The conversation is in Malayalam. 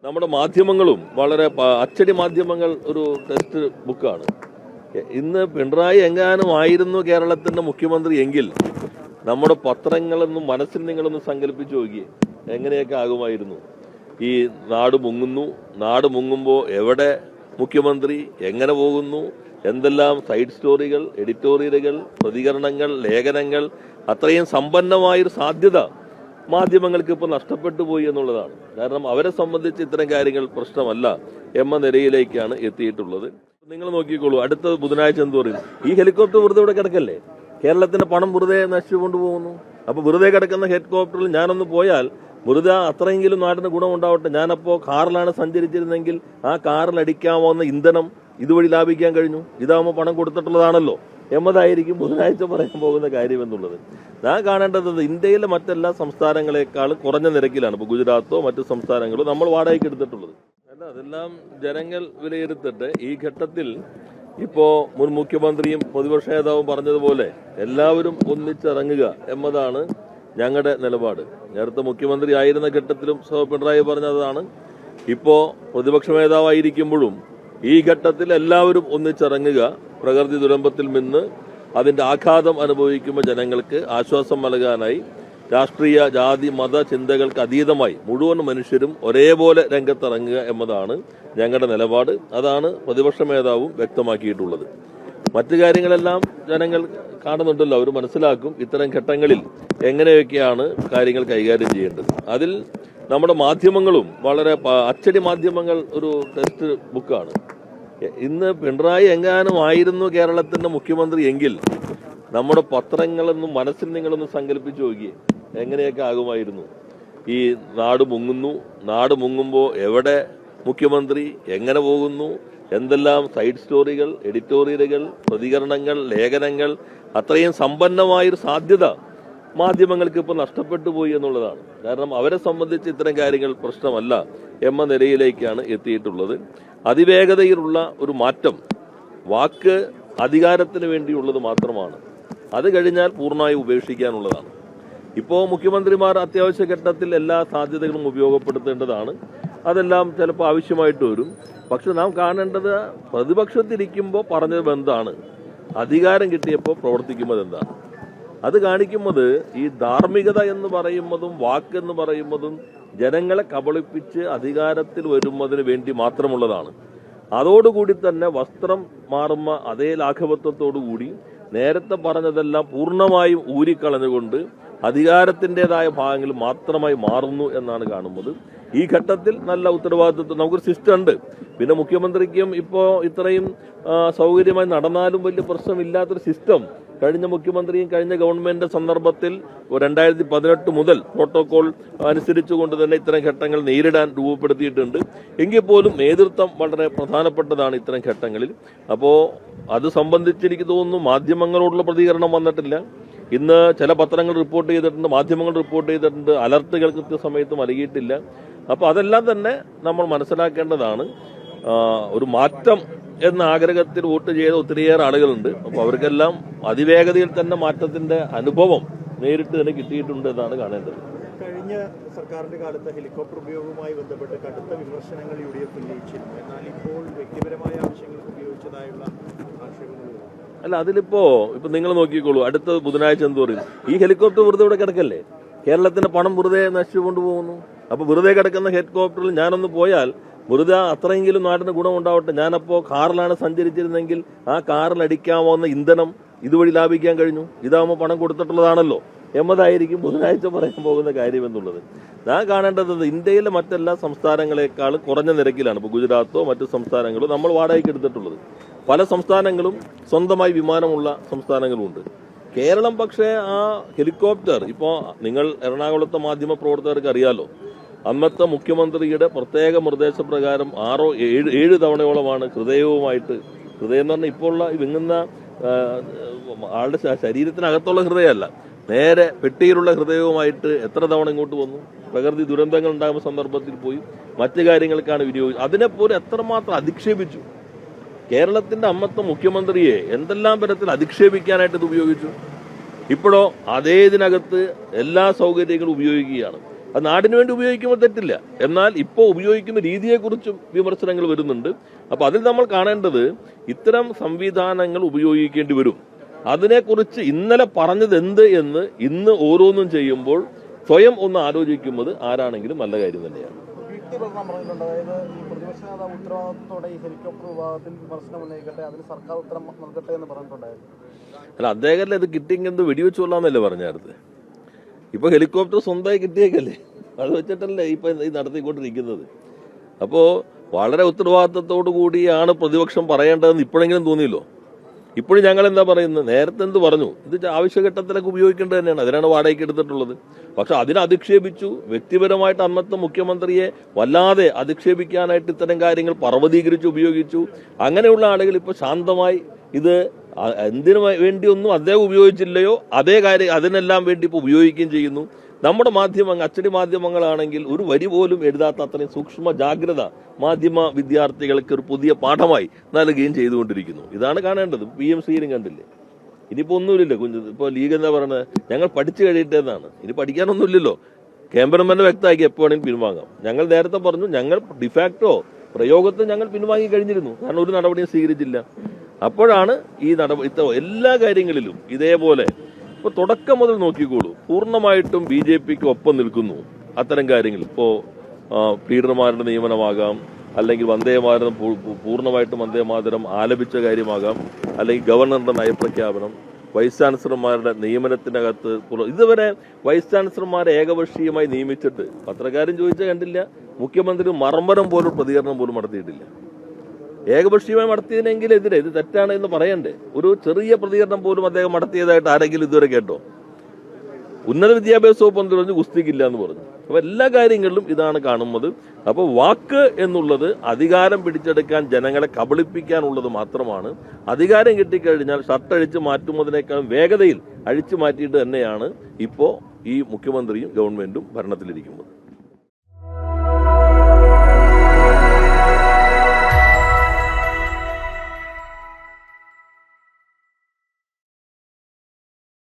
നമ്മുടെ മാധ്യമങ്ങളും വളരെ അച്ചടി മാധ്യമങ്ങൾ ഒരു ടെക്സ്റ്റ് ബുക്കാണ്. ഇന്ന് പിണറായി എങ്ങാനും ആയിരുന്നു കേരളത്തിന്റെ മുഖ്യമന്ത്രി എങ്കിൽ നമ്മുടെ പത്രങ്ങളൊന്നും മനസ്സിൽ നിങ്ങളൊന്ന് സങ്കല്പിച്ചു നോക്കിയേ, എങ്ങനെയൊക്കെ ആകുമായിരുന്നു. ഈ നാട് മുങ്ങുന്നു, നാട് മുങ്ങുമ്പോൾ എവിടെ മുഖ്യമന്ത്രി, എങ്ങനെ പോകുന്നു, എന്തെല്ലാം സൈഡ് സ്റ്റോറികൾ, എഡിറ്റോറിയലുകൾ, പ്രതികരണങ്ങൾ, ലേഖനങ്ങൾ, അത്രയും സമ്പന്നമായൊരു സാധ്യത മാധ്യമങ്ങൾക്ക് ഇപ്പോൾ നഷ്ടപ്പെട്ടു പോയി എന്നുള്ളതാണ്. കാരണം അവരെ സംബന്ധിച്ച് ഇത്തരം കാര്യങ്ങൾ പ്രശ്നമല്ല എന്ന നിലയിലേക്കാണ് എത്തിയിട്ടുള്ളത്. നിങ്ങൾ നോക്കിക്കോളൂ, അടുത്ത ബുധനാഴ്ച എന്ത് പറയും? ഈ ഹെലികോപ്റ്റർ വെറുതെ ഇവിടെ കിടക്കല്ലേ, കേരളത്തിന്റെ പണം വെറുതെ നശിച്ചു കൊണ്ടുപോകുന്നു. അപ്പൊ വെറുതെ കിടക്കുന്ന ഹെലികോപ്റ്ററിൽ ഞാനൊന്ന് പോയാൽ വെറുതെ അത്രയെങ്കിലും നാടിന് ഗുണമുണ്ടാവട്ടെ. ഞാനപ്പോ കാറിലാണ് സഞ്ചരിച്ചിരുന്നെങ്കിൽ ആ കാറിൽ അടിക്കാവുന്ന ഇന്ധനം ഇതുവഴി ലാഭിക്കാൻ കഴിഞ്ഞു. ഇതാവുമ്പോൾ പണം കൊടുത്തിട്ടുള്ളതാണല്ലോ എന്നതായിരിക്കും ബുധനാഴ്ച പറയാൻ പോകുന്ന കാര്യം എന്നുള്ളത്. ഞാൻ കാണേണ്ടത് ഇന്ത്യയിലെ മറ്റെല്ലാ സംസ്ഥാനങ്ങളെക്കാളും കുറഞ്ഞ നിരക്കിലാണ് ഇപ്പോൾ ഗുജറാത്തോ മറ്റു സംസ്ഥാനങ്ങളോ നമ്മൾ വാടകയ്ക്ക് എടുത്തിട്ടുള്ളത്. അല്ല, അതെല്ലാം ജനങ്ങൾ വിലയിരുത്തട്ടെ. ഈ ഘട്ടത്തിൽ ഇപ്പോ മുൻ മുഖ്യമന്ത്രിയും പ്രതിപക്ഷ നേതാവും പറഞ്ഞതുപോലെ എല്ലാവരും ഒന്നിച്ചിറങ്ങുക എന്നതാണ് ഞങ്ങളുടെ നിലപാട്. നേരത്തെ മുഖ്യമന്ത്രി ആയിരുന്ന ഘട്ടത്തിലും പിണറായി പറഞ്ഞതാണ്. ഇപ്പോ പ്രതിപക്ഷ നേതാവായിരിക്കുമ്പോഴും ഈ ഘട്ടത്തിൽ എല്ലാവരും ഒന്നിച്ചിറങ്ങുക, പ്രകൃതി ദുരന്തത്തിൽ നിന്ന് അതിന്റെ ആഘാതം അനുഭവിക്കുന്ന ജനങ്ങൾക്ക് ആശ്വാസം നൽകാനായി രാഷ്ട്രീയ ജാതി മത ചിന്തകൾക്ക് അതീതമായി മുഴുവൻ മനുഷ്യരും ഒരേപോലെ രംഗത്തിറങ്ങുക എന്നതാണ് ഞങ്ങളുടെ നിലപാട്. അതാണ് പ്രതിപക്ഷ നേതാവും വ്യക്തമാക്കിയിട്ടുള്ളത്. മറ്റു കാര്യങ്ങളെല്ലാം ജനങ്ങൾ കാണുന്നുണ്ടല്ലോ, അവർ മനസ്സിലാക്കും ഇത്തരം ഘട്ടങ്ങളിൽ എങ്ങനെയൊക്കെയാണ് കാര്യങ്ങൾ കൈകാര്യം ചെയ്യേണ്ടത്. അതിൽ നമ്മുടെ മാധ്യമങ്ങളും വളരെ അച്ചടി മാധ്യമങ്ങൾ ഒരു ടെക്സ്റ്റ് ബുക്കാണ്. ഇന്ന് പിണറായി എങ്ങാനും ആയിരുന്നു കേരളത്തിന്റെ മുഖ്യമന്ത്രി എങ്കിൽ നമ്മുടെ പത്രങ്ങളൊന്നും മനസ്സിൽ നിങ്ങളൊന്ന് സങ്കല്പിച്ചു നോക്കിയേ, എങ്ങനെയൊക്കെ ആകുമായിരുന്നു. ഈ നാട് മുങ്ങുന്നു, നാട് മുങ്ങുമ്പോൾ എവിടെ മുഖ്യമന്ത്രി, എങ്ങനെ പോകുന്നു, എന്തെല്ലാം സൈഡ് സ്റ്റോറികൾ, എഡിറ്റോറിയലുകൾ, പ്രതികരണങ്ങൾ, ലേഖനങ്ങൾ, അത്രയും സമ്പന്നമായൊരു സാധ്യത മാധ്യമങ്ങൾക്ക് ഇപ്പോൾ നഷ്ടപ്പെട്ടു പോയി എന്നുള്ളതാണ്. കാരണം അവരെ സംബന്ധിച്ച് ഇത്തരം കാര്യങ്ങൾ പ്രശ്നമല്ല എന്ന നിലയിലേക്കാണ് എത്തിയിട്ടുള്ളത്. അതിവേഗതയിലുള്ള ഒരു മാറ്റം വാക്ക് അധികാരത്തിന് വേണ്ടിയുള്ളത് മാത്രമാണ്. അത് കഴിഞ്ഞാൽ പൂർണ്ണമായി ഉപേക്ഷിക്കാനുള്ളതാണ്. ഇപ്പോൾ മുഖ്യമന്ത്രിമാർ അത്യാവശ്യ ഘട്ടത്തിൽ എല്ലാ സാധ്യതകളും ഉപയോഗപ്പെടുത്തേണ്ടതാണ്. അതെല്ലാം ചിലപ്പോൾ ആവശ്യമായിട്ട് വരും. പക്ഷെ നാം കാണേണ്ടത് പ്രതിപക്ഷത്തിരിക്കുമ്പോൾ പറഞ്ഞത് എന്താണ്, അധികാരം കിട്ടിയപ്പോൾ പ്രവർത്തിക്കുന്നത് എന്താണ്. അത് കാണിക്കുന്നത് ഈ ധാർമ്മികത എന്ന് പറയുന്നതും വാക്കെന്ന് പറയുന്നതും ജനങ്ങളെ കബളിപ്പിച്ച് അധികാരത്തിൽ വരുന്നതിന് വേണ്ടി മാത്രമുള്ളതാണ്. അതോടുകൂടി തന്നെ വസ്ത്രം മാറുന്ന അതേ ലാഘവത്വത്തോടുകൂടി നേരത്തെ പറഞ്ഞതെല്ലാം പൂർണ്ണമായും ഊരിക്കളഞ്ഞുകൊണ്ട് അധികാരത്തിൻ്റെതായ ഭാഗങ്ങൾ മാത്രമായി മാറുന്നു എന്നാണ് കാണുന്നത്. ഈ ഘട്ടത്തിൽ നല്ല ഉത്തരവാദിത്വം നമുക്കൊരു സിസ്റ്റം ഉണ്ട്. പിന്നെ മുഖ്യമന്ത്രിക്കും ഇപ്പോൾ ഇത്രയും സൗകര്യമായി നടന്നാലും വലിയ പ്രശ്നമില്ലാത്തൊരു സിസ്റ്റം കഴിഞ്ഞ മുഖ്യമന്ത്രിയും കഴിഞ്ഞ ഗവൺമെന്റ് സന്ദർഭത്തിൽ 2018 മുതൽ പ്രോട്ടോകോൾ അനുസരിച്ചുകൊണ്ട് തന്നെ ഇത്തരം ഘട്ടങ്ങൾ നേരിടാൻ രൂപപ്പെടുത്തിയിട്ടുണ്ട്. എങ്കിൽ പോലും നേതൃത്വം വളരെ പ്രധാനപ്പെട്ടതാണ് ഇത്തരം ഘട്ടങ്ങളിൽ. അപ്പോൾ അത് സംബന്ധിച്ച് എനിക്ക് തോന്നുന്നു മാധ്യമങ്ങളോടുള്ള പ്രതികരണം വന്നിട്ടില്ല. ഇന്ന് ചില പത്രങ്ങൾ റിപ്പോർട്ട് ചെയ്തിട്ടുണ്ട്, മാധ്യമങ്ങൾ റിപ്പോർട്ട് ചെയ്തിട്ടുണ്ട്, അലർട്ടുകൾ കൃത്യസമയത്ത് നൽകിയിട്ടില്ല. അപ്പോൾ അതെല്ലാം തന്നെ നമ്മൾ മനസ്സിലാക്കേണ്ടതാണ്. ഒരു മാറ്റം എന്ന ആഗ്രഹത്തിൽ വോട്ട് ചെയ്ത ഒത്തിരിയേറെ ആളുകളുണ്ട്. അപ്പോൾ അവർക്കെല്ലാം അതിവേഗതയിൽ തന്നെ മാറ്റത്തിന്റെ അനുഭവം നേരിട്ട് തന്നെ കിട്ടിയിട്ടുണ്ട് എന്നാണ് കാണേണ്ടത്. കഴിഞ്ഞ സർക്കാരിന്റെ കാലത്ത് ഹെലികോപ്റ്റർ ഉപയോഗവുമായി ബന്ധപ്പെട്ട് കടുത്ത വിമർശനങ്ങൾ UDF ഉന്നയിച്ചിരുന്നു. എന്നാൽ ഇപ്പോൾ വ്യക്തിപരമായ ആവശ്യങ്ങൾക്ക് ഉപയോഗിച്ചതായുള്ള ആക്ഷേപങ്ങൾ. അല്ല, അതിലിപ്പോ നിങ്ങൾ നോക്കിക്കോളൂ, അടുത്ത ബുധനാഴ്ച എന്ത് പറയും? ഈ ഹെലികോപ്റ്റർ വെറുതെ ഇവിടെ കിടക്കല്ലേ, കേരളത്തിന്റെ പണം വെറുതെ നശിച്ചു കൊണ്ടുപോകുന്നു. അപ്പൊ വെറുതെ കിടക്കുന്ന ഹെലികോപ്റ്ററിൽ ഞാനൊന്ന് പോയാൽ വെറുതെ അത്രയെങ്കിലും നാടിന് ഗുണമുണ്ടാവട്ടെ. ഞാനപ്പോ കാറിലാണ് സഞ്ചരിച്ചിരുന്നെങ്കിൽ ആ കാറിൽ അടിക്കാവുന്ന ഇന്ധനം ഇതുവഴി ലാഭിക്കാൻ കഴിഞ്ഞു. ഇതാവുമ്പോൾ പണം കൊടുത്തിട്ടുള്ളതാണല്ലോ എന്നതായിരിക്കും ബുധനാഴ്ച പറയാൻ പോകുന്ന കാര്യം എന്നുള്ളത്. ഞാൻ കാണേണ്ടത് ഇന്ത്യയിലെ മറ്റെല്ലാ സംസ്ഥാനങ്ങളെക്കാളും കുറഞ്ഞ നിരക്കിലാണ് ഇപ്പോൾ ഗുജറാത്തോ മറ്റു സംസ്ഥാനങ്ങളോ നമ്മൾ വാടകയ്ക്ക് എടുത്തിട്ടുള്ളത്. പല സംസ്ഥാനങ്ങളും സ്വന്തമായി വിമാനമുള്ള സംസ്ഥാനങ്ങളുമുണ്ട്. കേരളം പക്ഷേ ആ ഹെലികോപ്റ്റർ ഇപ്പോൾ നിങ്ങൾ എറണാകുളത്തെ മാധ്യമ പ്രവർത്തകർക്ക് അറിയാലോ, അന്നത്തെ മുഖ്യമന്ത്രിയുടെ പ്രത്യേക നിർദ്ദേശപ്രകാരം 6-7 തവണയോളമാണ് ഹൃദയം എന്ന് പറഞ്ഞാൽ ഇപ്പോൾ ഉള്ള വിങ്ങുന്ന ആളുടെ ശരീരത്തിനകത്തുള്ള ഹൃദയമല്ല, നേരെ പെട്ടിയിലുള്ള ഹൃദയവുമായിട്ട് എത്ര തവണ ഇങ്ങോട്ട് വന്നു. പ്രകൃതി ദുരന്തങ്ങൾ ഉണ്ടാകുന്ന സന്ദർഭത്തിൽ പോയി മറ്റു കാര്യങ്ങൾക്കാണ് വിനിയോഗിച്ചത്. അതിനെപ്പോലും എത്രമാത്രം അധിക്ഷേപിച്ചു. കേരളത്തിന്റെ അന്നത്തെ മുഖ്യമന്ത്രിയെ എന്തെല്ലാം തരത്തിൽ അധിക്ഷേപിക്കാനായിട്ട് ഇത് ഉപയോഗിച്ചു. ഇപ്പോഴോ അതേ ഇതിനകത്ത് എല്ലാ സൗകര്യങ്ങളും ഉപയോഗിക്കുകയാണ്. അത് നാടിന് വേണ്ടി ഉപയോഗിക്കുമ്പോൾ തെറ്റില്ല. എന്നാൽ ഇപ്പോൾ ഉപയോഗിക്കുന്ന രീതിയെക്കുറിച്ചും വിമർശനങ്ങൾ വരുന്നുണ്ട്. അപ്പോൾ അതിൽ നമ്മൾ കാണേണ്ടത് ഇത്തരം സംവിധാനങ്ങൾ ഉപയോഗിക്കേണ്ടി വരും. അതിനെക്കുറിച്ച് ഇന്നലെ പറഞ്ഞത് എന്ത് എന്ന് ഇന്ന് ഓരോന്നും ചെയ്യുമ്പോൾ സ്വയം ഒന്ന് ആലോചിക്കുന്നത് ആരാണെങ്കിലും നല്ല കാര്യം തന്നെയാണ്. അതായത് ഈ പ്രതിപക്ഷ നേതാവ് ഉത്തരവാദിത്തത്തോടെ ഈ ഹെലികോപ്റ്റർ വിഭാഗത്തിൽ വിമർശനം ഉന്നയിക്കട്ടെ, അതിന് സർക്കാർ ഉത്തരം നൽകട്ടെ എന്ന് പറഞ്ഞിട്ടുണ്ടായിരുന്നു. അല്ല, അദ്ദേഹം ഇത് കിട്ടിയെങ്കിൽ വെടിവെച്ച് കൊള്ളാമെന്നല്ലേ പറഞ്ഞായിരുന്നു. ഇപ്പൊ ഹെലികോപ്റ്റർ സ്വന്തമായി കിട്ടിയേക്കല്ലേ, അത് വെച്ചിട്ടല്ലേ ഇപ്പൊ ഇത് നടത്തിക്കൊണ്ടിരിക്കുന്നത്. അപ്പോ വളരെ ഉത്തരവാദിത്തത്തോടു കൂടിയാണ് പ്രതിപക്ഷം പറയേണ്ടതെന്ന് ഇപ്പോഴെങ്കിലും തോന്നിയല്ലോ. ഇപ്പോഴും ഞങ്ങൾ എന്താ പറയുന്നത്, നേരത്തെ എന്ത് പറഞ്ഞു, ഇത് ആവശ്യഘട്ടത്തിലൊക്കെ ഉപയോഗിക്കേണ്ടത് തന്നെയാണ്, അതിനാണ് വാടകയ്ക്ക് എടുത്തിട്ടുള്ളത്. പക്ഷെ അതിനെ അധിക്ഷേപിച്ചു. വ്യക്തിപരമായിട്ട് അന്നത്തെ മുഖ്യമന്ത്രിയെ വല്ലാതെ അധിക്ഷേപിക്കാനായിട്ട് ഇത്തരം കാര്യങ്ങൾ പർവ്വതീകരിച്ച് ഉപയോഗിച്ചു. അങ്ങനെയുള്ള ആളുകൾ ഇപ്പോൾ ശാന്തമായി ഇത് എന്തിനു വേണ്ടിയൊന്നും അദ്ദേഹം ഉപയോഗിച്ചില്ലയോ അതേ കാര്യം അതിനെല്ലാം വേണ്ടി ഇപ്പോൾ ഉപയോഗിക്കുകയും ചെയ്യുന്നു. നമ്മുടെ മാധ്യമങ്ങൾ, അച്ചടി മാധ്യമങ്ങളാണെങ്കിൽ ഒരു വരി പോലും എഴുതാത്ത അത്രയും സൂക്ഷ്മ ജാഗ്രത മാധ്യമ വിദ്യാർത്ഥികൾക്ക് ഒരു പുതിയ പാഠമായി നൽകുകയും ചെയ്തുകൊണ്ടിരിക്കുന്നു. ഇതാണ് കാണേണ്ടത്. PMCയിലും കണ്ടില്ലേ, ഇനിയിപ്പോൾ ഒന്നുമില്ലല്ലോ. ഇപ്പോൾ ലീഗ് എന്താ പറയുന്നത്, ഞങ്ങൾ പഠിച്ചു കഴിയട്ടേന്നാണ്. ഇനി പഠിക്കാനൊന്നുമില്ലല്ലോ. കേന്ദ്രം വ്യക്തമാക്കി എപ്പോൾ വേണമെങ്കിലും പിൻവാങ്ങാം. ഞങ്ങൾ നേരത്തെ പറഞ്ഞു, ഞങ്ങൾ ഡിഫാക്ടോ പ്രയോഗത്തിൽ ഞങ്ങൾ പിൻവാങ്ങി കഴിഞ്ഞിരുന്നു, കാരണം ഒരു നടപടിയും സ്വീകരിച്ചില്ല. അപ്പോഴാണ് ഈ എല്ലാ കാര്യങ്ങളിലും ഇതേപോലെ ഇപ്പോൾ തുടക്കം മുതൽ നോക്കിക്കോളൂ, പൂർണ്ണമായിട്ടും BJPക്ക് ഒപ്പം നിൽക്കുന്നു അത്തരം കാര്യങ്ങൾ. ഇപ്പോൾ ലീഡർമാരുടെ നിയമനമാകാം, അല്ലെങ്കിൽ വന്ദേമാതരം പൂർണ്ണമായിട്ടും വന്ദേമാതരം ആലപിച്ച കാര്യമാകാം, അല്ലെങ്കിൽ ഗവർണറുടെ നയപ്രഖ്യാപനം, വൈസ് ചാൻസലർമാരുടെ നിയമനത്തിനകത്ത് ഇതുവരെ വൈസ് ചാൻസലർമാരെ ഏകപക്ഷീയമായി നിയമിച്ചിട്ട് പത്രക്കാരൻ ചോദിച്ചാൽ കണ്ടില്ല, മുഖ്യമന്ത്രി മർമ്മരം പോലും പ്രതികരണം പോലും നടത്തിയിട്ടില്ല. ഏകപക്ഷീയമായി നടത്തിയതിനെങ്കിൽ എതിരെ ഇത് തെറ്റാണ് എന്ന് പറയണ്ടേ? ഒരു ചെറിയ പ്രതികരണം പോലും അദ്ദേഹം നടത്തിയതായിട്ട് ആരെങ്കിലും ഇതുവരെ കേട്ടോ? ഉന്നത വിദ്യാഭ്യാസ വകുപ്പ് മന്ത്രി പറഞ്ഞു ഗുസ്തിക്കില്ല എന്ന് പറഞ്ഞു. അപ്പൊ എല്ലാ കാര്യങ്ങളിലും ഇതാണ് കാണുന്നത്. അപ്പൊ വാക്ക് എന്നുള്ളത് അധികാരം പിടിച്ചെടുക്കാൻ, ജനങ്ങളെ കബളിപ്പിക്കാനുള്ളത് മാത്രമാണ്. അധികാരം കിട്ടിക്കഴിഞ്ഞാൽ ഷർട്ടഴിച്ച് മാറ്റുന്നതിനേക്കാളും വേഗതയിൽ അഴിച്ചു മാറ്റിയിട്ട് തന്നെയാണ് ഇപ്പോൾ ഈ മുഖ്യമന്ത്രിയും ഗവൺമെന്റും ഭരണത്തിലിരിക്കുന്നത്.